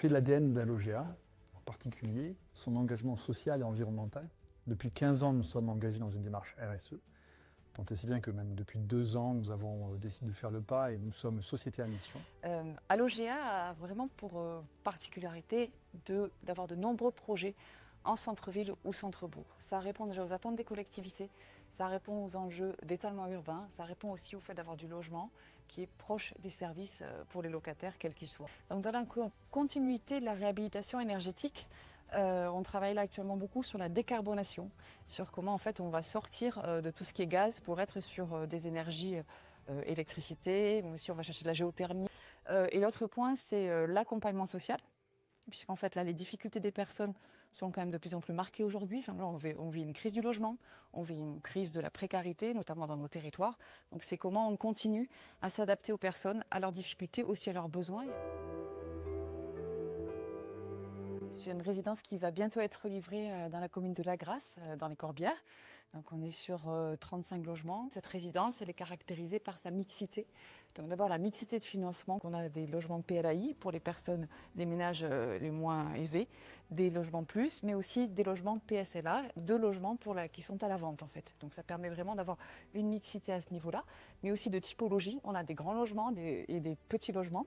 fait l'ADN d'Alogea, en particulier son engagement social et environnemental. Depuis 15 ans, nous sommes engagés dans une démarche RSE. Tant et si bien que même depuis 2 ans, nous avons décidé de faire le pas et nous sommes société à mission. Alogea a vraiment pour particularité d'avoir de nombreux projets en centre-ville ou centre-bourg. Ça répond déjà aux attentes des collectivités, ça répond aux enjeux d'étalement urbain, ça répond aussi au fait d'avoir du logement qui est proche des services pour les locataires, quels qu'ils soient. Donc dans la continuité de la réhabilitation énergétique, on travaille là actuellement beaucoup sur la décarbonation, sur comment en fait on va sortir de tout ce qui est gaz pour être sur des énergies électricité, mais aussi on va chercher de la géothermie. Et l'autre point, c'est l'accompagnement social. Puisqu'en fait, là, les difficultés des personnes sont quand même de plus en plus marquées aujourd'hui. Enfin, là, on vit une crise du logement, on vit une crise de la précarité, notamment dans nos territoires. Donc, c'est comment on continue à s'adapter aux personnes, à leurs difficultés, aussi à leurs besoins. J'ai une résidence qui va bientôt être livrée dans la commune de La Grasse, dans les Corbières. Donc on est sur 35 logements. Cette résidence, elle est caractérisée par sa mixité. Donc d'abord la mixité de financement, qu'on a des logements PLAI pour les personnes, les ménages les moins aisés, des logements plus, mais aussi des logements PSLA, 2 logements qui sont à la vente en fait. Donc ça permet vraiment d'avoir une mixité à ce niveau-là, mais aussi de typologie. On a des grands logements et des petits logements,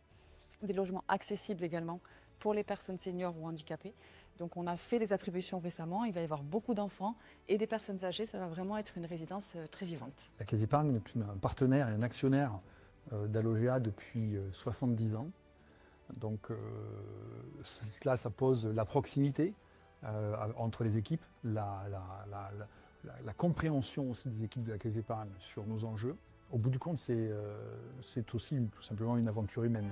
des logements accessibles également pour les personnes seniors ou handicapées. Donc on a fait les attributions récemment, il va y avoir beaucoup d'enfants et des personnes âgées, ça va vraiment être une résidence très vivante. La Caisse d'Épargne est un partenaire et un actionnaire d'Alogea depuis 70 ans. Donc cela, ça pose la proximité entre les équipes, la compréhension aussi des équipes de la Caisse d'Épargne sur nos enjeux. Au bout du compte, c'est aussi tout simplement une aventure humaine.